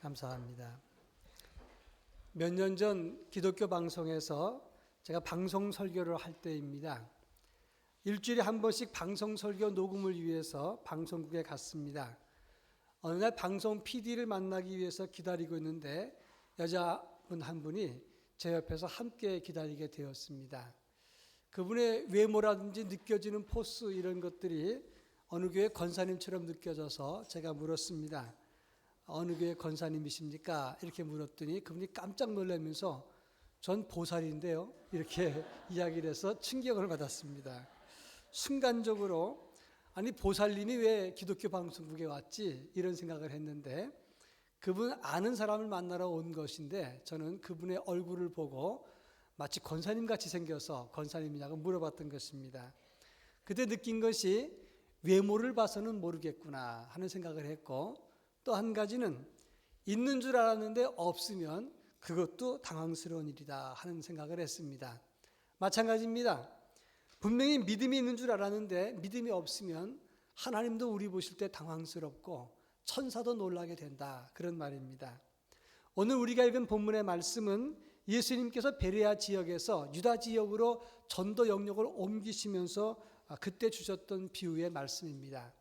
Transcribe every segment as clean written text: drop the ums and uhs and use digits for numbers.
감사합니다. 몇 년 전 기독교 방송에서 제가 방송 설교를 할 때입니다. 일주일에 한 번씩 방송 설교 녹음을 위해서 방송국에 갔습니다. 어느 날 방송 PD를 만나기 위해서 기다리고 있는데 여자분 한 분이 제 옆에서 함께 기다리게 되었습니다. 그분의 외모라든지 느껴지는 포스 이런 것들이 어느 교회 권사님처럼 느껴져서 제가 물었습니다. 어느 교회 권사님이십니까? 이렇게 물었더니 그분이 깜짝 놀라면서 전 보살인데요. 이렇게 이야기를 해서 충격을 받았습니다. 순간적으로 아니 보살님이 왜 기독교 방송국에 왔지? 이런 생각을 했는데 그분 아는 사람을 만나러 온 것인데 저는 그분의 얼굴을 보고 마치 권사님 같이 생겨서 권사님이냐고 물어봤던 것입니다. 그때 느낀 것이 외모를 봐서는 모르겠구나 하는 생각을 했고 또 한 가지는 있는 줄 알았는데 없으면 그것도 당황스러운 일이다 하는 생각을 했습니다. 마찬가지입니다. 분명히 믿음이 있는 줄 알았는데 믿음이 없으면 하나님도 우리 보실 때 당황스럽고 천사도 놀라게 된다 그런 말입니다. 오늘 우리가 읽은 본문의 말씀은 예수님께서 베레아 지역에서 유다 지역으로 전도 영역을 옮기시면서 그때 주셨던 비유의 말씀입니다.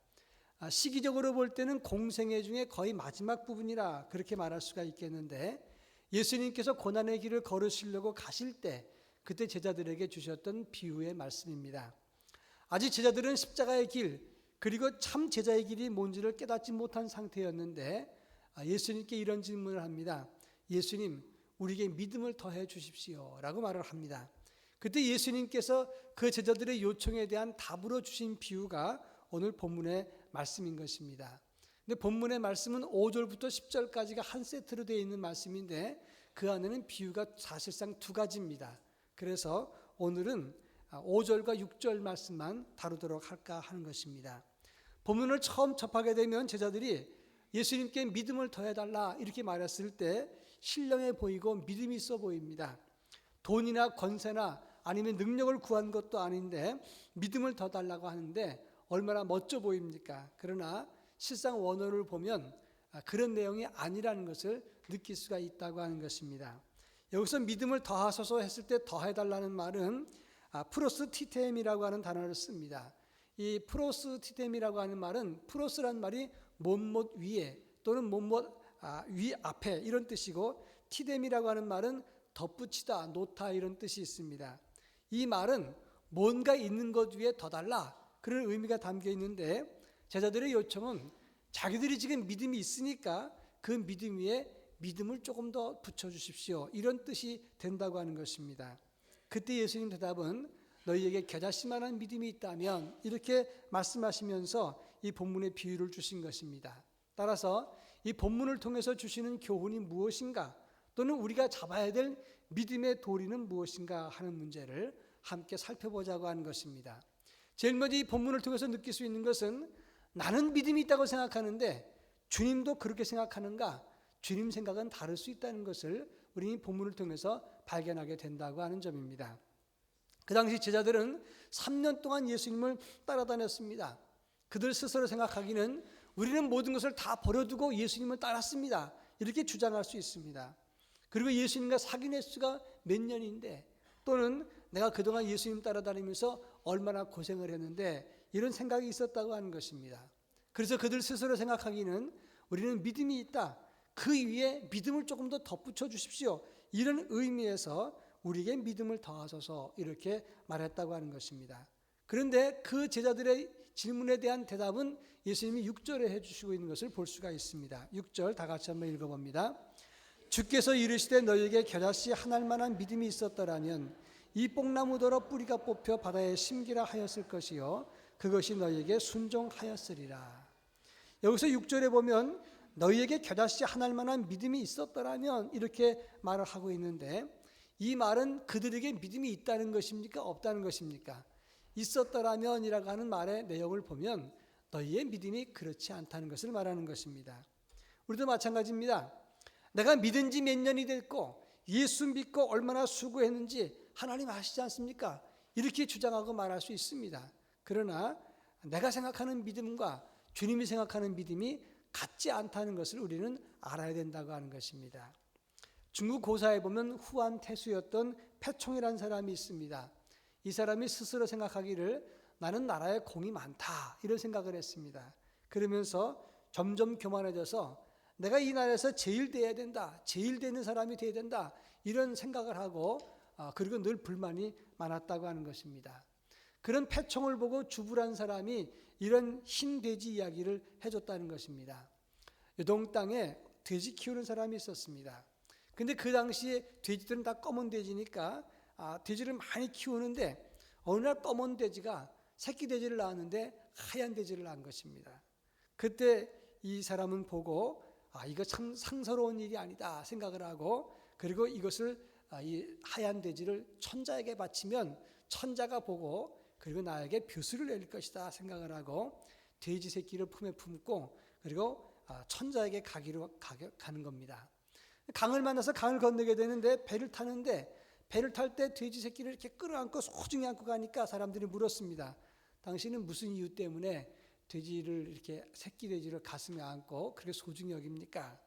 시기적으로 볼 때는 공생애 중에 거의 마지막 부분이라 그렇게 말할 수가 있겠는데 예수님께서 고난의 길을 걸으시려고 가실 때 그때 제자들에게 주셨던 비유의 말씀입니다. 아직 제자들은 십자가의 길 그리고 참 제자의 길이 뭔지를 깨닫지 못한 상태였는데 예수님께 이런 질문을 합니다. 예수님, 우리에게 믿음을 더해 주십시오 라고 말을 합니다. 그때 예수님께서 그 제자들의 요청에 대한 답으로 주신 비유가 오늘 본문의 말씀인 것입니다. 근데 본문의 말씀은 5절부터 10절까지가 한 세트로 되어 있는 말씀인데 그 안에는 비유가 사실상 두 가지입니다. 그래서 오늘은 5절과 6절 말씀만 다루도록 할까 하는 것입니다. 본문을 처음 접하게 되면 제자들이 예수님께 믿음을 더해달라 이렇게 말했을 때 신령해 보이고 믿음이 있어 보입니다. 돈이나 권세나 아니면 능력을 구한 것도 아닌데 믿음을 더 달라고 하는데 얼마나 멋져 보입니까? 그러나 실상 원어를 보면 그런 내용이 아니라는 것을 느낄 수가 있다고 하는 것입니다. 여기서 믿음을 더하소서 했을 때 더해달라는 말은 프로스티템이라고 하는 단어를 씁니다. 이 프로스티템이라고 하는 말은 프로스란 말이 못못 위에 또는 못못 위 앞에 이런 뜻이고 티뎀이라고 하는 말은 덧붙이다, 놓다 이런 뜻이 있습니다. 이 말은 뭔가 있는 것 위에 더 달라 그런 의미가 담겨 있는데 제자들의 요청은 자기들이 지금 믿음이 있으니까 그 믿음 위에 믿음을 조금 더 붙여주십시오 이런 뜻이 된다고 하는 것입니다. 그때 예수님 대답은 너희에게 겨자씨만한 믿음이 있다면 이렇게 말씀하시면서 이 본문의 비유를 주신 것입니다. 따라서 이 본문을 통해서 주시는 교훈이 무엇인가 또는 우리가 잡아야 될 믿음의 도리는 무엇인가 하는 문제를 함께 살펴보자고 하는 것입니다. 제일 먼저 이 본문을 통해서 느낄 수 있는 것은 나는 믿음이 있다고 생각하는데 주님도 그렇게 생각하는가? 주님 생각은 다를 수 있다는 것을 우리 이 본문을 통해서 발견하게 된다고 하는 점입니다. 그 당시 제자들은 3년 동안 예수님을 따라다녔습니다. 그들 스스로 생각하기는 우리는 모든 것을 다 버려두고 예수님을 따랐습니다. 이렇게 주장할 수 있습니다. 그리고 예수님과 사귄 횟수가 몇 년인데 또는 내가 그동안 예수님 따라다니면서 얼마나 고생을 했는데 이런 생각이 있었다고 하는 것입니다. 그래서 그들 스스로 생각하기는 우리는 믿음이 있다. 그 위에 믿음을 조금 더 덧붙여 주십시오. 이런 의미에서 우리에게 믿음을 더하소서 이렇게 말했다고 하는 것입니다. 그런데 그 제자들의 질문에 대한 대답은 예수님이 6절에 해주시고 있는 것을 볼 수가 있습니다. 6절 다 같이 한번 읽어봅니다. 주께서 이르시되 너희에게 겨자씨 한 알만한 믿음이 있었더라면 이 뽕나무더러 뿌리가 뽑혀 바다에 심기라 하였을 것이요 그것이 너희에게 순종하였으리라. 여기서 6절에 보면 너희에게 겨자씨 한 알만한 믿음이 있었더라면 이렇게 말을 하고 있는데 이 말은 그들에게 믿음이 있다는 것입니까? 없다는 것입니까? 있었더라면이라고 하는 말의 내용을 보면 너희의 믿음이 그렇지 않다는 것을 말하는 것입니다. 우리도 마찬가지입니다. 내가 믿은 지 몇 년이 됐고 예수 믿고 얼마나 수고했는지 하나님 아시지 않습니까? 이렇게 주장하고 말할 수 있습니다. 그러나 내가 생각하는 믿음과 주님이 생각하는 믿음이 같지 않다는 것을 우리는 알아야 된다고 하는 것입니다. 중국 고사에 보면 후한태수였던 패총이라는 사람이 있습니다. 이 사람이 스스로 생각하기를 나는 나라에 공이 많다 이런 생각을 했습니다. 그러면서 점점 교만해져서 내가 이 나라에서 제일 돼야 된다, 제일 되는 사람이 돼야 된다 이런 생각을 하고 그리고 늘 불만이 많았다고 하는 것입니다. 그런 패총을 보고 주부란 사람이 이런 흰 돼지 이야기를 해줬다는 것입니다. 요동 땅에 돼지 키우는 사람이 있었습니다. 근데 그 당시에 돼지들은 다 검은 돼지니까 돼지를 많이 키우는데 어느 날 검은 돼지가 새끼 돼지를 낳았는데 하얀 돼지를 낳은 것입니다. 그때 이 사람은 보고 이거 참 상스러운 일이 아니다 생각을 하고 그리고 이것을 이 하얀 돼지를 천자에게 바치면 천자가 보고 그리고 나에게 벼슬을 내릴 것이다 생각을 하고 돼지 새끼를 품에 품고 그리고 천자에게 가는 겁니다. 강을 만나서 강을 건너게 되는데 배를 타는데 배를 탈 때 돼지 새끼를 이렇게 끌어안고 소중히 안고 가니까 사람들이 물었습니다. 당신은 무슨 이유 때문에 돼지를 이렇게 새끼 돼지를 가슴에 안고 그렇게 소중히 여깁니까?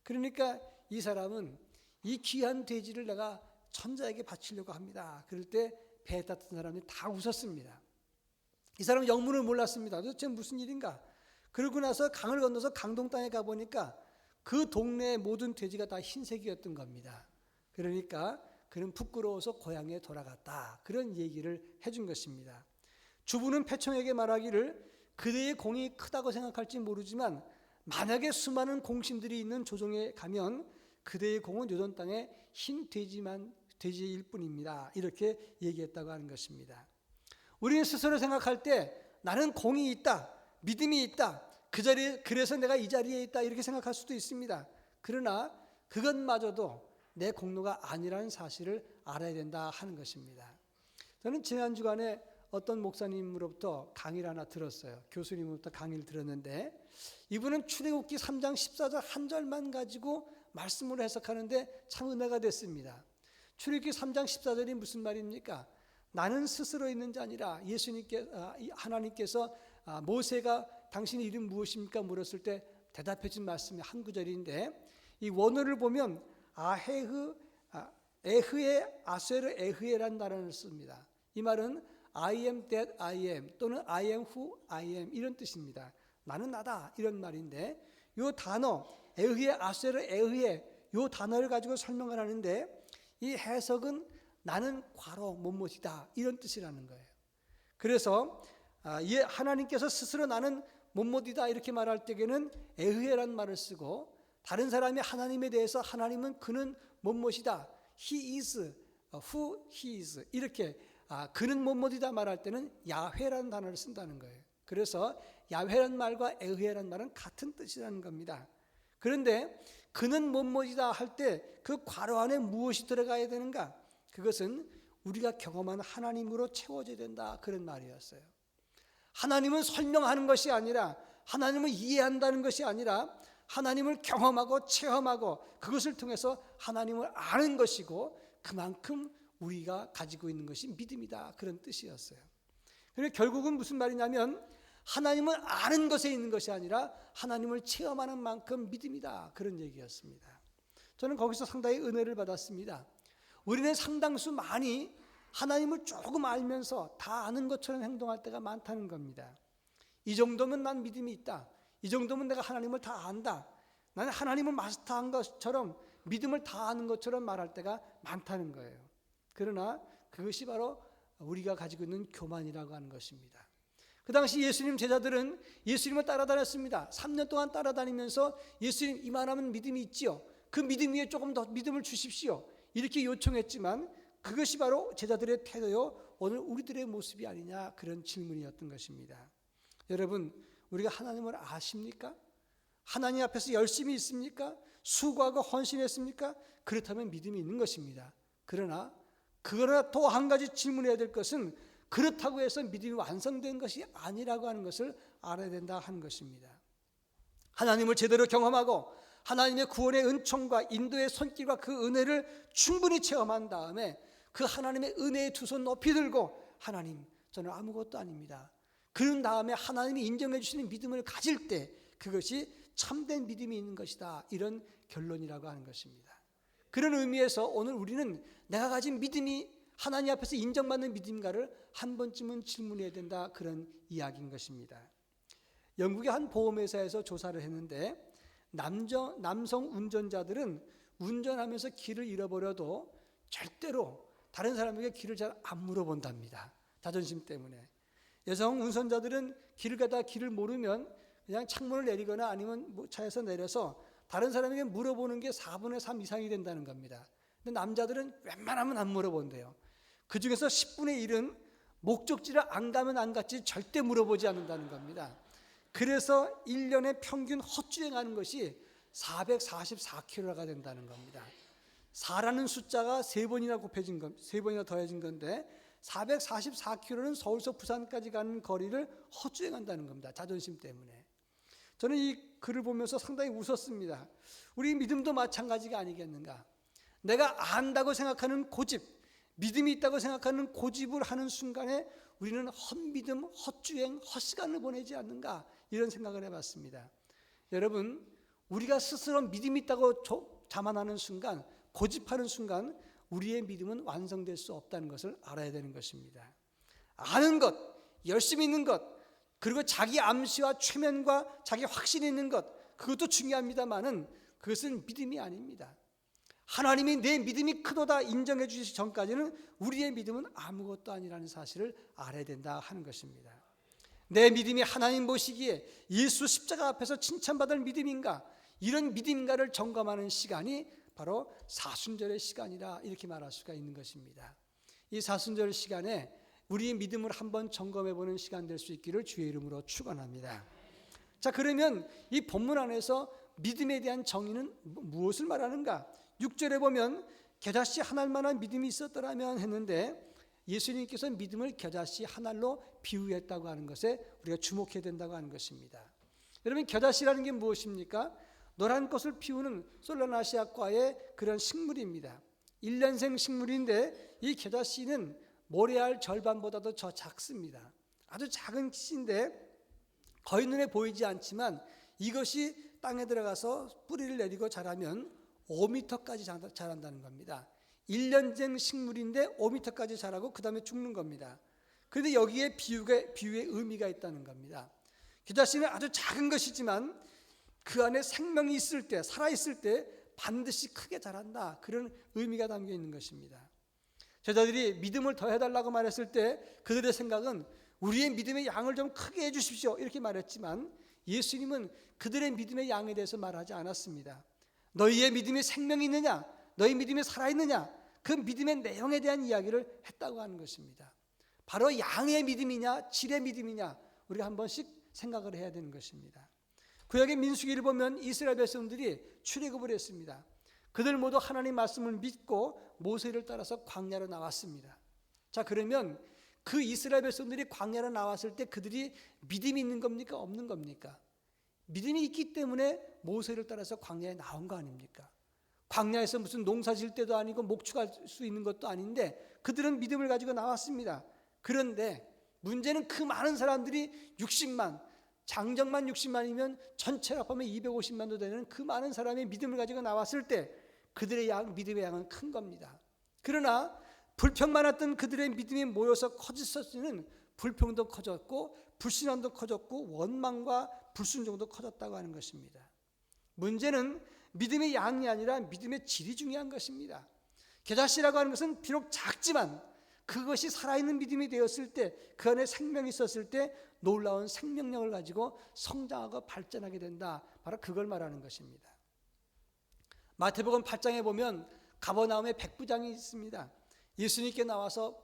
그러니까 이 사람은 이 귀한 돼지를 내가 천자에게 바치려고 합니다. 그럴 때 배에 탔던 사람이 다 웃었습니다. 이 사람은 영문을 몰랐습니다. 도대체 무슨 일인가? 그러고 나서 강을 건너서 강동 땅에 가보니까 그 동네의 모든 돼지가 다 흰색이었던 겁니다. 그러니까 그는 부끄러워서 고향에 돌아갔다. 그런 얘기를 해준 것입니다. 주부는 패총에게 말하기를 그대의 공이 크다고 생각할지 모르지만 만약에 수많은 공신들이 있는 조정에 가면 그대의 공은 요던 땅에 흰 돼지일 뿐입니다. 이렇게 얘기했다고 하는 것입니다. 우리는 스스로 생각할 때 나는 공이 있다, 믿음이 있다, 그래서 내가 이 자리에 있다 이렇게 생각할 수도 있습니다. 그러나 그것마저도 내 공로가 아니라는 사실을 알아야 된다 하는 것입니다. 저는 지난 주간에 어떤 목사님으로부터 강의를 하나 들었어요. 교수님으로부터 강의를 들었는데 이분은 출애굽기 3장 14절 한 절만 가지고 말씀으로 해석하는데 참 은혜가 됐습니다. 출애굽기 3장 14절이 무슨 말입니까? 나는 스스로 있는 자 아니라 하나님께서 모세가 당신의 이름 무엇입니까? 물었을 때 대답해 준 말씀이 한 구절인데 이 원어를 보면 에흐에 아세르 에흐에라는 단어를 씁니다. 이 말은 I am that I am 또는 I am who I am 이런 뜻입니다. 나는 나다 이런 말인데 이 단어 에흐에 아세르 에흐에 이 단어를 가지고 설명을 하는데 이 해석은 나는 괄호 못못이다 이런 뜻이라는 거예요. 그래서 하나님께서 스스로 나는 못못이다 이렇게 말할 때에는 에흐에라는 말을 쓰고 다른 사람이 하나님에 대해서 하나님은 그는 못못이다 He is who he is 이렇게 그는 못못이다 말할 때는 야훼라는 단어를 쓴다는 거예요. 그래서 야훼라는 말과 에흐에라는 말은 같은 뜻이라는 겁니다. 그런데 그는 못못이다 할 때 그 괄호 안에 무엇이 들어가야 되는가? 그것은 우리가 경험한 하나님으로 채워져야 된다 그런 말이었어요. 하나님은 설명하는 것이 아니라 하나님을 이해한다는 것이 아니라 하나님을 경험하고 체험하고 그것을 통해서 하나님을 아는 것이고 그만큼 우리가 가지고 있는 것이 믿음이다 그런 뜻이었어요. 그리고 결국은 무슨 말이냐면 하나님을 아는 것에 있는 것이 아니라 하나님을 체험하는 만큼 믿음이다 그런 얘기였습니다. 저는 거기서 상당히 은혜를 받았습니다. 우리는 상당수 많이 하나님을 조금 알면서 다 아는 것처럼 행동할 때가 많다는 겁니다. 이 정도면 난 믿음이 있다. 이 정도면 내가 하나님을 다 안다. 나는 하나님을 마스터한 것처럼 믿음을 다 아는 것처럼 말할 때가 많다는 거예요. 그러나 그것이 바로 우리가 가지고 있는 교만이라고 하는 것입니다. 그 당시 예수님 제자들은 예수님을 따라다녔습니다. 3년 동안 따라다니면서 예수님 이만하면 믿음이 있지요. 그 믿음 위에 조금 더 믿음을 주십시오. 이렇게 요청했지만 그것이 바로 제자들의 태도요. 오늘 우리들의 모습이 아니냐 그런 질문이었던 것입니다. 여러분 우리가 하나님을 아십니까? 하나님 앞에서 열심히 있습니까? 수고하고 헌신했습니까? 그렇다면 믿음이 있는 것입니다. 그러나 또 한 가지 질문해야 될 것은 그렇다고 해서 믿음이 완성된 것이 아니라고 하는 것을 알아야 된다 하는 것입니다. 하나님을 제대로 경험하고 하나님의 구원의 은총과 인도의 손길과 그 은혜를 충분히 체험한 다음에 그 하나님의 은혜의 두 손 높이 들고 하나님 저는 아무것도 아닙니다. 그런 다음에 하나님이 인정해 주시는 믿음을 가질 때 그것이 참된 믿음이 있는 것이다. 이런 결론이라고 하는 것입니다. 그런 의미에서 오늘 우리는 내가 가진 믿음이 하나님 앞에서 인정받는 믿음인가를 한 번쯤은 질문해야 된다. 그런 이야기인 것입니다. 영국의 한 보험회사에서 조사를 했는데 남성 운전자들은 운전하면서 길을 잃어버려도 절대로 다른 사람에게 길을 잘 안 물어본답니다. 자존심 때문에. 여성 운전자들은 길을 가다가 길을 모르면 그냥 창문을 내리거나 아니면 차에서 내려서 다른 사람에게 물어보는 게 4분의 3 이상이 된다는 겁니다. 근데 남자들은 웬만하면 안 물어본대요. 그 중에서 10분의 1은 목적지를 안 가면 안 갔지 절대 물어보지 않는다는 겁니다. 그래서 1년에 평균 헛주행하는 것이 444km가 된다는 겁니다. 4라는 숫자가 3번이나 곱해진 것, 3번이나 더해진 건데 444km는 서울서 부산까지 가는 거리를 헛주행한다는 겁니다. 자존심 때문에. 저는 이 글을 보면서 상당히 웃었습니다. 우리 믿음도 마찬가지가 아니겠는가. 내가 안다고 생각하는 고집, 믿음이 있다고 생각하는 고집을 하는 순간에 우리는 헛믿음, 헛주행, 헛시간을 보내지 않는가, 이런 생각을 해봤습니다. 여러분, 우리가 스스로 믿음이 있다고 자만하는 순간, 고집하는 순간 우리의 믿음은 완성될 수 없다는 것을 알아야 되는 것입니다. 아는 것, 열심히 있는 것, 그리고 자기 암시와 최면과 자기 확신이 있는 것, 그것도 중요합니다만은 그것은 믿음이 아닙니다. 하나님이 내 믿음이 크도다 인정해 주시기 전까지는 우리의 믿음은 아무것도 아니라는 사실을 알아야 된다 하는 것입니다. 내 믿음이 하나님 보시기에 예수 십자가 앞에서 칭찬받을 믿음인가, 이런 믿음인가를 점검하는 시간이 바로 사순절의 시간이라 이렇게 말할 수가 있는 것입니다. 이 사순절 시간에 우리의 믿음을 한번 점검해보는 시간 될 수 있기를 주의 이름으로 축원합니다. 자, 그러면 이 본문 안에서 믿음에 대한 정의는 무엇을 말하는가? 6절에 보면 겨자씨 한 알만한 믿음이 있었더라면 했는데, 예수님께서 믿음을 겨자씨 한 알로 비유했다고 하는 것에 우리가 주목해야 된다고 하는 것입니다. 여러분, 겨자씨라는 게 무엇입니까? 노란 꽃을 피우는 솔라나시아과의 그런 식물입니다. 1년생 식물인데 이 겨자씨는 모래알 절반보다도 더 작습니다. 아주 작은 씨인데 거의 눈에 보이지 않지만 이것이 땅에 들어가서 뿌리를 내리고 자라면 5m까지 자란다는 겁니다. 1년생 식물인데 5m까지 자라고 그 다음에 죽는 겁니다. 그런데 여기에 비유의 의미가 있다는 겁니다. 겨자씨는 아주 작은 것이지만 그 안에 생명이 있을 때, 살아있을 때 반드시 크게 자란다, 그런 의미가 담겨 있는 것입니다. 제자들이 믿음을 더 해달라고 말했을 때 그들의 생각은 우리의 믿음의 양을 좀 크게 해주십시오 이렇게 말했지만, 예수님은 그들의 믿음의 양에 대해서 말하지 않았습니다. 너희의 믿음에 생명이 있느냐, 너희 믿음이 살아있느냐, 그 믿음의 내용에 대한 이야기를 했다고 하는 것입니다. 바로 양의 믿음이냐 질의 믿음이냐, 우리가 한 번씩 생각을 해야 되는 것입니다. 구약의 민수기를 보면 이스라엘 백성들이 출애굽을 했습니다. 그들 모두 하나님 말씀을 믿고 모세를 따라서 광야로 나왔습니다. 자, 그러면 그 이스라엘 백성들이 광야로 나왔을 때 그들이 믿음이 있는 겁니까, 없는 겁니까? 믿음이 있기 때문에 모세를 따라서 광야에 나온 거 아닙니까? 광야에서 무슨 농사 질 때도 아니고 목축할 수 있는 것도 아닌데 그들은 믿음을 가지고 나왔습니다. 그런데 문제는 그 많은 사람들이 60만, 장정만 60만이면 전체로 합하면 250만도 되는 그 많은 사람의 믿음을 가지고 나왔을 때 그들의 믿음의 양은 큰 겁니다. 그러나 불평 많았던 그들의 믿음이 모여서 커졌을 불평도 커졌고 불신앙도 커졌고 원망과 불순종도 커졌다고 하는 것입니다. 문제는 믿음의 양이 아니라 믿음의 질이 중요한 것입니다. 겨자씨라고 하는 것은 비록 작지만 그것이 살아있는 믿음이 되었을 때, 그 안에 생명이 있었을 때 놀라운 생명력을 가지고 성장하고 발전하게 된다, 바로 그걸 말하는 것입니다. 마태복음 8장에 보면 가버나움에 백부장이 있습니다. 예수님께 나와서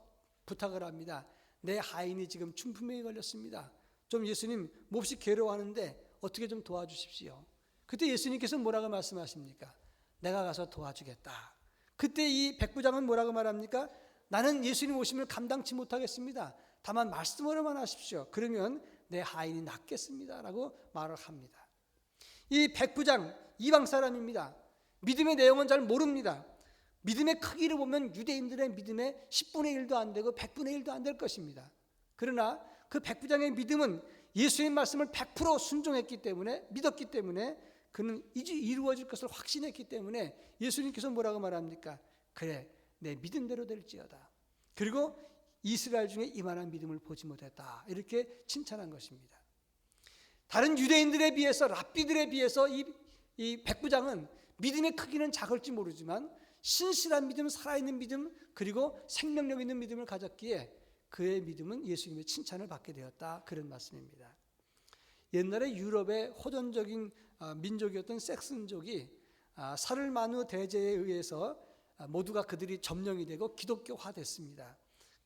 부탁을 합니다. 내 하인이 지금 중풍병에 걸렸습니다. 좀 예수님 몹시 괴로워하는데 어떻게 좀 도와주십시오. 그때 예수님께서 뭐라고 말씀하십니까? 내가 가서 도와주겠다. 그때 이 백부장은 뭐라고 말합니까? 나는 예수님 오심을 감당치 못하겠습니다. 다만 말씀으로만 하십시오. 그러면 내 하인이 낫겠습니다 라고 말을 합니다. 이 백부장 이방 사람입니다. 믿음의 내용은 잘 모릅니다. 믿음의 크기를 보면 유대인들의 믿음의 10분의 1도 안 되고 100분의 1도 안 될 것입니다. 그러나 그 백부장의 믿음은 예수님 말씀을 100% 순종했기 때문에, 믿었기 때문에, 그는 이제 이루어질 것을 확신했기 때문에 예수님께서 뭐라고 말합니까? 그래, 내 믿음대로 될지어다. 그리고 이스라엘 중에 이만한 믿음을 보지 못했다, 이렇게 칭찬한 것입니다. 다른 유대인들에 비해서, 랍비들에 비해서 이 백부장은 믿음의 크기는 작을지 모르지만 신실한 믿음, 살아있는 믿음, 그리고 생명력 있는 믿음을 가졌기에 그의 믿음은 예수님의 칭찬을 받게 되었다, 그런 말씀입니다. 옛날에 유럽의 호전적인 민족이었던 섹슨족이 사르마누 대제에 의해서 모두가 그들이 점령이 되고 기독교화됐습니다.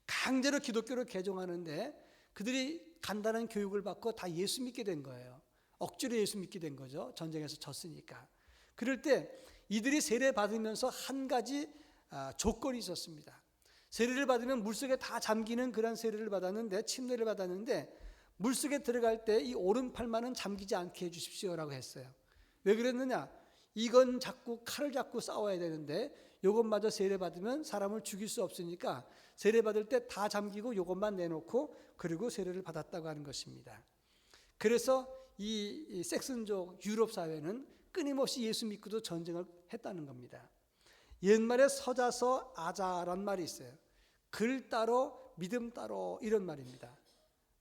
강제로 기독교를 개종하는데 그들이 간단한 교육을 받고 다 예수 믿게 된 거예요. 억지로 예수 믿게 된 거죠. 전쟁에서 졌으니까. 그럴 때 이들이 세례 받으면서 한 가지 조건이 있었습니다. 세례를 받으면 물속에 다 잠기는 그런 세례를 받았는데, 침례를 받았는데, 물속에 들어갈 때 이 오른팔만은 잠기지 않게 해주십시오라고 했어요. 왜 그랬느냐? 이건 잡고 칼을 잡고 싸워야 되는데 이것마저 세례 받으면 사람을 죽일 수 없으니까 세례 받을 때 다 잠기고 이것만 내놓고 그리고 세례를 받았다고 하는 것입니다. 그래서 이 섹슨족 유럽 사회는 끊임없이 예수 믿고도 전쟁을 했다는 겁니다. 옛말에 서자서 아자란 말이 있어요. 글 따로 믿음 따로, 이런 말입니다.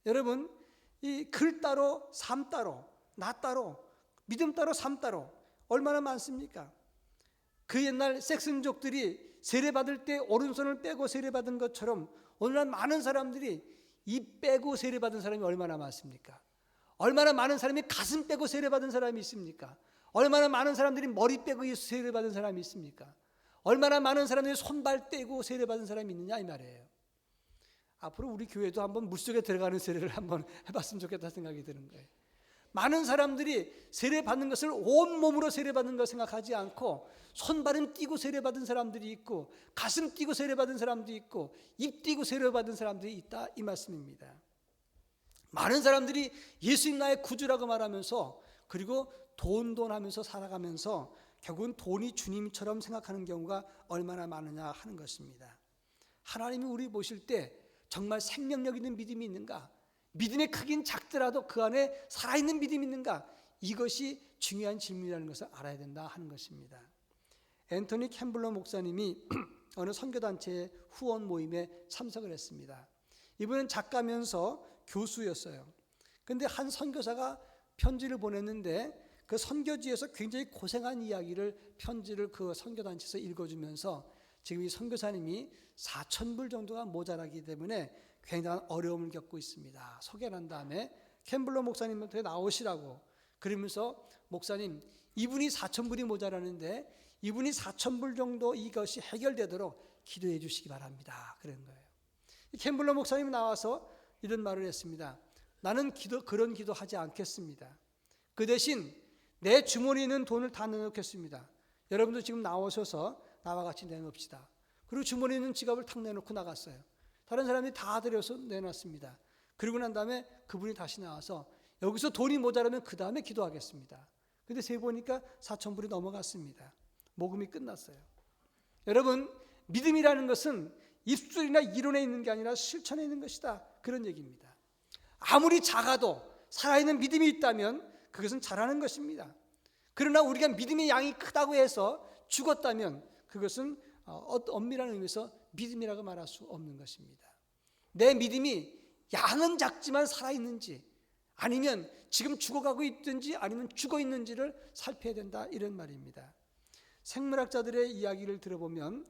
여러분, 이 글 따로, 삶 따로, 나 따로, 믿음 따로, 삶 따로 얼마나 많습니까? 그 옛날 섹슨족들이 세례받을 때 오른손을 빼고 세례받은 것처럼 오늘날 많은 사람들이 입 빼고 세례받은 사람이 얼마나 많습니까? 얼마나 많은 사람이 가슴 빼고 세례받은 사람이 있습니까? 얼마나 많은 사람들이 머리 빼고 예수 세례받은 사람이 있습니까? 얼마나 많은 사람들이 손발 떼고 세례받은 사람이 있느냐, 이 말이에요. 앞으로 우리 교회도 한번 물속에 들어가는 세례를 한번 해봤으면 좋겠다 생각이 드는 거예요. 많은 사람들이 세례받는 것을 온몸으로 세례받는 걸 생각하지 않고 손발은 띄고 세례받은 사람들이 있고 가슴 띄고 세례받은 사람들이 있고 입 띄고 세례받은 사람들이 있다, 이 말씀입니다. 많은 사람들이 예수님 나의 구주라고 말하면서 그리고 돈 하면서 살아가면서 결국은 돈이 주님처럼 생각하는 경우가 얼마나 많으냐 하는 것입니다. 하나님이 우리 보실 때 정말 생명력 있는 믿음이 있는가? 믿음의 크긴 작더라도 그 안에 살아있는 믿음이 있는가? 이것이 중요한 질문이라는 것을 알아야 된다 하는 것입니다. 앤토니 캠블러 목사님이 어느 선교단체의 후원 모임에 참석을 했습니다. 이분은 작가면서 교수였어요. 그런데 한 선교사가 편지를 보냈는데 그 선교지에서 굉장히 고생한 이야기를, 편지를 그 선교단체에서 읽어주면서 지금 이 선교사님이 4,000불 정도가 모자라기 때문에 굉장한 어려움을 겪고 있습니다. 소개를 한 다음에 캠블러 목사님한테 나오시라고, 그러면서 목사님, 이분이 4,000불이 모자라는데 이분이 4,000불 정도 이것이 해결되도록 기도해 주시기 바랍니다, 그런 거예요. 캠블러 목사님이 나와서 이런 말을 했습니다. 나는 그런 기도하지 않겠습니다. 그 대신 내 주머니에 있는 돈을 다 내놓겠습니다. 여러분도 지금 나오셔서 나와 같이 내놓읍시다. 그리고 주머니에 있는 지갑을 탁 내놓고 나갔어요. 다른 사람들이 다 들여서 내놨습니다. 그리고 난 다음에 그분이 다시 나와서 여기서 돈이 모자라면 그 다음에 기도하겠습니다. 근데 세보니까 4,000불이 넘어갔습니다. 모금이 끝났어요. 여러분, 믿음이라는 것은 입술이나 이론에 있는 게 아니라 실천에 있는 것이다, 그런 얘기입니다. 아무리 작아도 살아있는 믿음이 있다면 그것은 잘하는 것입니다. 그러나 우리가 믿음의 양이 크다고 해서 죽었다면 그것은 엄밀한 의미에서 믿음이라고 말할 수 없는 것입니다. 내 믿음이 양은 작지만 살아있는지, 아니면 지금 죽어가고 있든지 아니면 죽어 있는지를 살펴야 된다, 이런 말입니다. 생물학자들의 이야기를 들어보면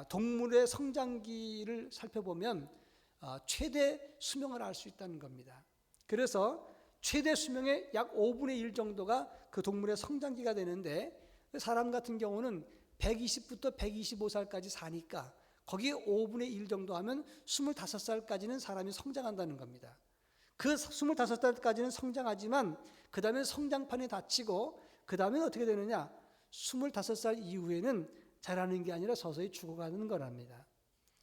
동물의 성장기를 살펴보면 최대 수명을 알 수 있다는 겁니다. 그래서 최대 수명의 약 5분의 1 정도가 그 동물의 성장기가 되는데, 사람 같은 경우는 120부터 125살까지 사니까 거기에 5분의 1 정도 하면 25살까지는 사람이 성장한다는 겁니다. 그 25살까지는 성장하지만 그 다음에 성장판이 닫히고 그 다음에 어떻게 되느냐, 25살 이후에는 자라는 게 아니라 서서히 죽어가는 거랍니다.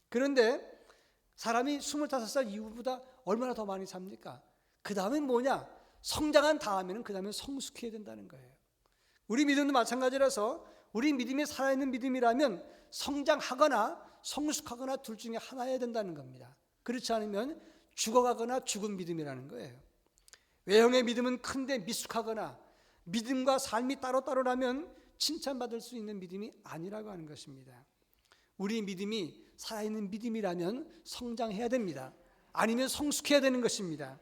그런데 사람이 25살 이후보다 얼마나 더 많이 삽니까? 그 다음엔 뭐냐? 성장한 다음에는 그 다음에 성숙해야 된다는 거예요. 우리 믿음도 마찬가지라서 우리 믿음이 살아있는 믿음이라면 성장하거나 성숙하거나 둘 중에 하나여야 된다는 겁니다. 그렇지 않으면 죽어가거나 죽은 믿음이라는 거예요. 외형의 믿음은 큰데 미숙하거나 믿음과 삶이 따로따로라면 칭찬받을 수 있는 믿음이 아니라고 하는 것입니다. 우리 믿음이 살아있는 믿음이라면 성장해야 됩니다. 아니면 성숙해야 되는 것입니다.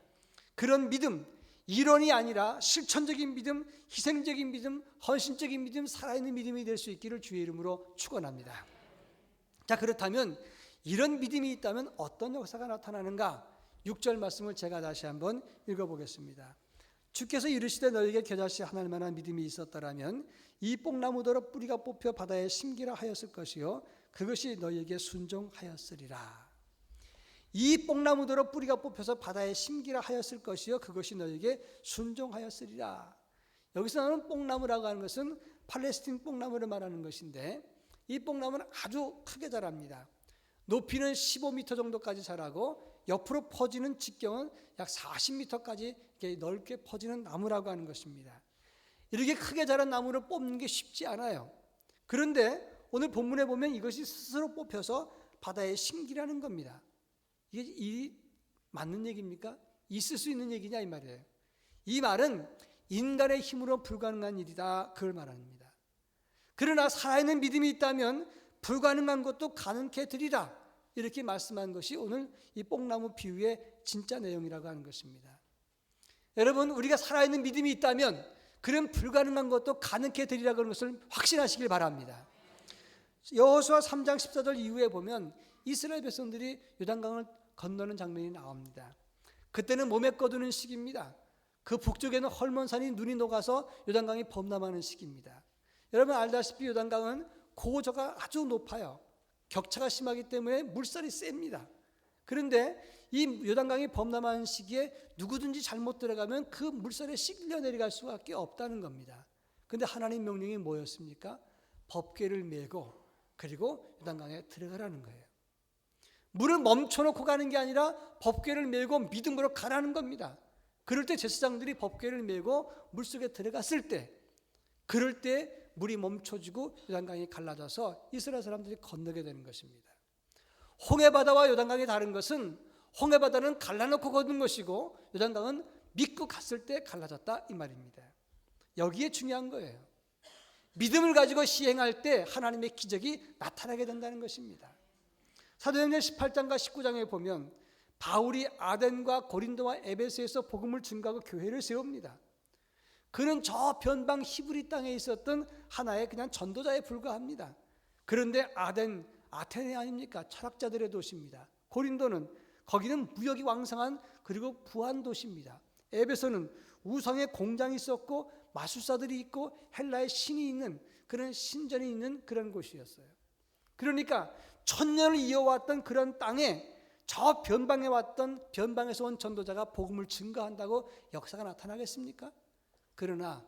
그런 믿음, 이론이 아니라 실천적인 믿음, 희생적인 믿음, 헌신적인 믿음, 살아있는 믿음이 될 수 있기를 주의 이름으로 축원합니다. 자, 그렇다면 이런 믿음이 있다면 어떤 역사가 나타나는가? 6절 말씀을 제가 다시 한번 읽어보겠습니다. 주께서 이르시되 너에게 겨자씨 하나일 만한 믿음이 있었더라면 이 뽕나무더러 뿌리가 뽑혀 바다에 심기라 하였을 것이요 그것이 너에게 순종하였으리라. 이 뽕나무더러 뿌리가 뽑혀서 바다에 심기라 하였을 것이요 그것이 너에게 순종하였으리라. 여기서 나오는 뽕나무라고 하는 것은 팔레스틴 뽕나무를 말하는 것인데 이 뽕나무는 아주 크게 자랍니다. 높이는 15m 정도까지 자라고 옆으로 퍼지는 직경은 약 40m까지 넓게 퍼지는 나무라고 하는 것입니다. 이렇게 크게 자란 나무를 뽑는 게 쉽지 않아요. 그런데 오늘 본문에 보면 이것이 스스로 뽑혀서 바다에 심기라는 겁니다. 이게 맞는 얘기입니까? 있을 수 있는 얘기냐 이 말이에요. 이 말은 인간의 힘으로 불가능한 일이다 그걸 말합니다. 그러나 살아있는 믿음이 있다면 불가능한 것도 가능케 되리라 이렇게 말씀한 것이 오늘 이 뽕나무 비유의 진짜 내용이라고 하는 것입니다. 여러분, 우리가 살아있는 믿음이 있다면 그런 불가능한 것도 가능케 되리라 그런 것을 확신하시길 바랍니다. 여호수아 3장 14절 이후에 보면 이스라엘 백성들이 요단강을 건너는 장면이 나옵니다. 그때는 몸에 꺼두는 시기입니다. 그 북쪽에는 헐몬산이 눈이 녹아서 요단강이 범람하는 시기입니다. 여러분 알다시피 요단강은 고저가 아주 높아요. 격차가 심하기 때문에 물살이 셉니다. 그런데 이 요단강이 범람하는 시기에 누구든지 잘못 들어가면 그 물살에 씻겨 내려갈 수밖에 없다는 겁니다. 그런데 하나님 명령이 뭐였습니까? 법궤를 메고 그리고 요단강에 들어가라는 거예요. 물을 멈춰놓고 가는 게 아니라 법궤를 메고 믿음으로 가라는 겁니다. 그럴 때 제사장들이 법궤를 메고 물속에 들어갔을 때 그럴 때 물이 멈춰지고 요단강이 갈라져서 이스라엘 사람들이 건너게 되는 것입니다. 홍해바다와 요단강이 다른 것은 홍해바다는 갈라놓고 걷는 것이고 요단강은 믿고 갔을 때 갈라졌다 이 말입니다. 여기에 중요한 거예요. 믿음을 가지고 시행할 때 하나님의 기적이 나타나게 된다는 것입니다. 사도행전 18장과 19장에 보면 바울이 아덴과 고린도와 에베소에서 복음을 증거하고 교회를 세웁니다. 그는 저 변방 히브리 땅에 있었던 하나의 그냥 전도자에 불과합니다. 그런데 아테네 아닙니까? 철학자들의 도시입니다. 고린도는 거기는 무역이 왕성한 그리고 부한 도시입니다. 에베소는 우상의 공장이 있었고 마술사들이 있고 헬라의 신이 있는 그런 신전이 있는 그런 곳이었어요. 그러니까 천년을 이어왔던 그런 땅에 저 변방에서 온 전도자가 복음을 증거한다고 역사가 나타나겠습니까? 그러나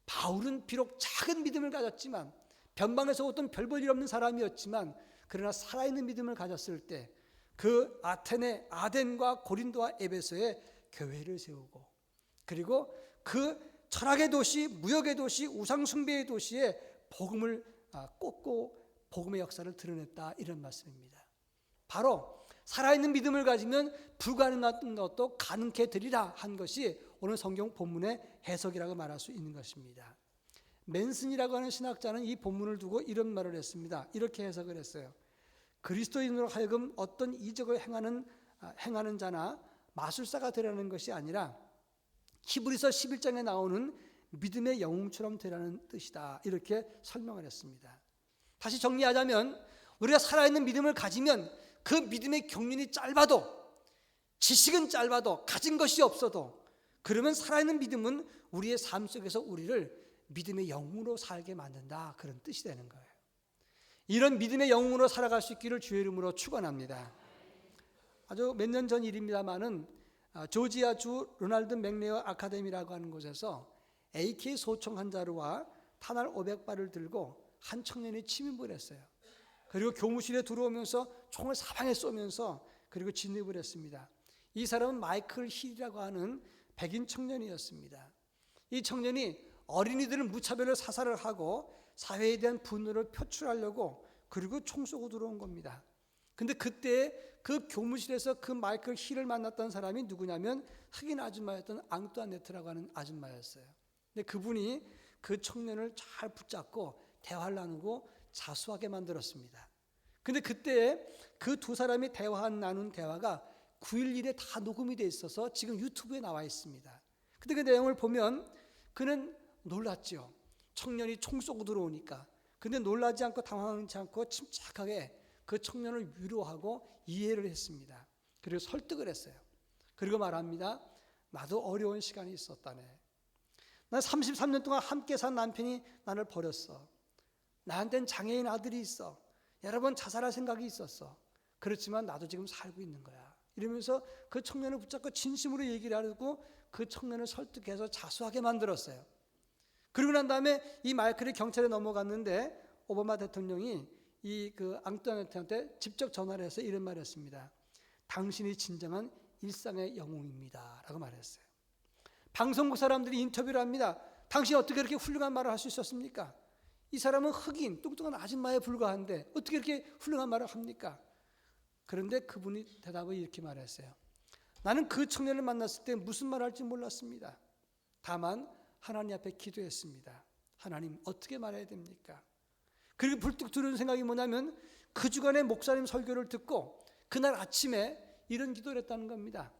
바울은 비록 작은 믿음을 가졌지만 변방에서 어떤 별 볼 일 없는 사람이었지만 그러나 살아있는 믿음을 가졌을 때 그 아테네, 아덴과 고린도와 에베소에 교회를 세우고 그리고 그 철학의 도시, 무역의 도시, 우상 숭배의 도시에 복음을 꽂고 복음의 역사를 드러냈다 이런 말씀입니다. 바로 살아있는 믿음을 가지면 불가능한 것도 가능케 되리라 한 것이 오늘 성경 본문의 해석이라고 말할 수 있는 것입니다. 맨슨이라고 하는 신학자는 이 본문을 두고 이런 말을 했습니다. 이렇게 해석을 했어요. 그리스도인으로 하여금 어떤 이적을 행하는 자나 마술사가 되라는 것이 아니라 히브리서 11장에 나오는 믿음의 영웅처럼 되라는 뜻이다. 이렇게 설명을 했습니다. 다시 정리하자면 우리가 살아있는 믿음을 가지면 그 믿음의 경륜이 짧아도 지식은 짧아도 가진 것이 없어도 그러면 살아있는 믿음은 우리의 삶 속에서 우리를 믿음의 영웅으로 살게 만든다. 그런 뜻이 되는 거예요. 이런 믿음의 영웅으로 살아갈 수 있기를 주의 이름으로 축원합니다. 아주 몇 년 전 일입니다마는 조지아주 로널드 맥레어 아카데미라고 하는 곳에서 AK 소총 한 자루와 탄알 500발을 들고 한 청년이 침입을 했어요. 그리고 교무실에 들어오면서 총을 사방에 쏘면서 그리고 진입을 했습니다. 이 사람은 마이클 힐이라고 하는 백인 청년이었습니다. 이 청년이 어린이들을 무차별로 사살을 하고 사회에 대한 분노를 표출하려고 그리고 총 쏘고 들어온 겁니다. 근데 그때 그 교무실에서 그 마이클 힐을 만났던 사람이 누구냐면 흑인 아줌마였던 앙뚜아네트라고 하는 아줌마였어요. 근데 그분이 그 청년을 잘 붙잡고 대화를 나누고 자수하게 만들었습니다. 근데 그때 그 두 사람이 나눈 대화가 9.11에 다 녹음이 돼 있어서 지금 유튜브에 나와 있습니다. 근데 그 내용을 보면 그는 놀랐죠. 청년이 총 쏘고 들어오니까. 근데 놀라지 않고 당황하지 않고 침착하게 그 청년을 위로하고 이해를 했습니다. 그리고 설득을 했어요. 그리고 말합니다. 나도 어려운 시간이 있었다네. 난 33년 동안 함께 산 남편이 나를 버렸어. 나한텐 장애인 아들이 있어. 여러 번 자살할 생각이 있었어. 그렇지만 나도 지금 살고 있는 거야. 이러면서 그 청년을 붙잡고 진심으로 얘기를 하고 그 청년을 설득해서 자수하게 만들었어요. 그리고 난 다음에 이 마이클이 경찰에 넘어갔는데 오바마 대통령이 이 그 앙뚜아네트한테 직접 전화를 해서 이런 말을 했습니다. 당신이 진정한 일상의 영웅입니다 라고 말했어요. 방송국 사람들이 인터뷰를 합니다. 당신이 어떻게 그렇게 훌륭한 말을 할 수 있었습니까? 이 사람은 흑인 뚱뚱한 아줌마에 불과한데 어떻게 이렇게 훌륭한 말을 합니까? 그런데 그분이 대답을 이렇게 말했어요. 나는 그 청년을 만났을 때 무슨 말을 할지 몰랐습니다. 다만 하나님 앞에 기도했습니다. 하나님 어떻게 말해야 됩니까? 그리고 불뚝 들은 생각이 뭐냐면 그 주간에 목사님 설교를 듣고 그날 아침에 이런 기도를 했다는 겁니다.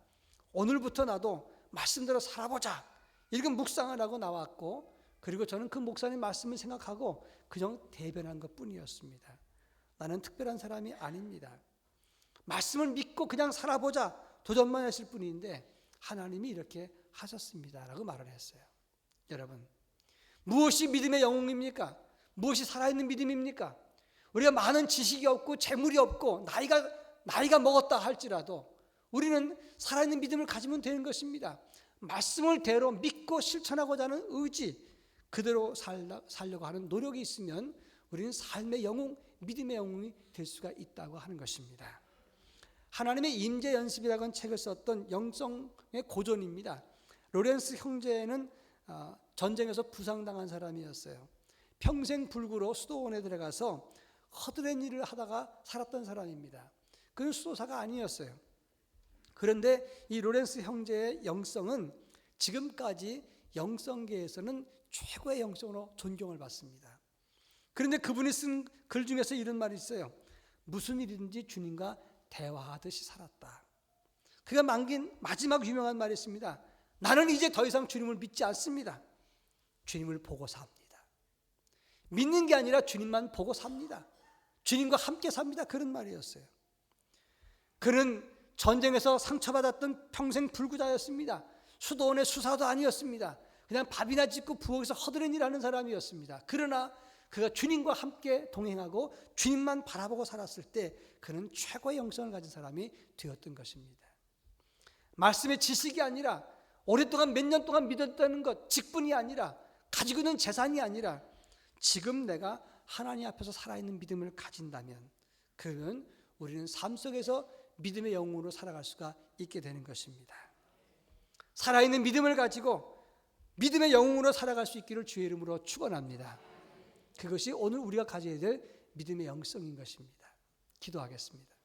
오늘부터 나도 말씀대로 살아보자. 이렇게 묵상을 하고 나왔고 그리고 저는 그 목사님 말씀을 생각하고 그냥 대변한 것뿐이었습니다. 나는 특별한 사람이 아닙니다. 말씀을 믿고 그냥 살아보자 도전만 했을 뿐인데 하나님이 이렇게 하셨습니다 라고 말을 했어요. 여러분, 무엇이 믿음의 영웅입니까? 무엇이 살아있는 믿음입니까? 우리가 많은 지식이 없고 재물이 없고 나이가 먹었다 할지라도 우리는 살아있는 믿음을 가지면 되는 것입니다. 말씀을 대로 믿고 실천하고자 하는 의지, 그대로 살려고 하는 노력이 있으면 우리는 삶의 영웅, 믿음의 영웅이 될 수가 있다고 하는 것입니다. 하나님의 임재 연습이라고 하는 책을 썼던 영성의 고전입니다. 로렌스 형제는 전쟁에서 부상당한 사람이었어요. 평생 불구로 수도원에 들어가서 허드렛 일을 하다가 살았던 사람입니다. 그는 수도사가 아니었어요. 그런데 이 로렌스 형제의 영성은 지금까지 영성계에서는 최고의 영성으로 존경을 받습니다. 그런데 그분이 쓴 글 중에서 이런 말이 있어요. 무슨 일이든지 주님과 대화하듯이 살았다. 그가 남긴 마지막 유명한 말이 있습니다. 나는 이제 더 이상 주님을 믿지 않습니다. 주님을 보고 삽니다. 믿는 게 아니라 주님만 보고 삽니다. 주님과 함께 삽니다. 그런 말이었어요. 그는 전쟁에서 상처받았던 평생 불구자였습니다. 수도원의 수사도 아니었습니다. 그냥 밥이나 짓고 부엌에서 허드렛 일하는 사람이었습니다. 그러나 그가 주님과 함께 동행하고 주님만 바라보고 살았을 때 그는 최고의 영성을 가진 사람이 되었던 것입니다. 말씀의 지식이 아니라 오랫동안 몇 년 동안 믿었다는 것, 직분이 아니라 가지고 있는 재산이 아니라 지금 내가 하나님 앞에서 살아있는 믿음을 가진다면 그는 우리는 삶 속에서 믿음의 영웅으로 살아갈 수가 있게 되는 것입니다. 살아있는 믿음을 가지고 믿음의 영웅으로 살아갈 수 있기를 주의 이름으로 축원합니다. 그것이 오늘 우리가 가져야 될 믿음의 영성인 것입니다. 기도하겠습니다.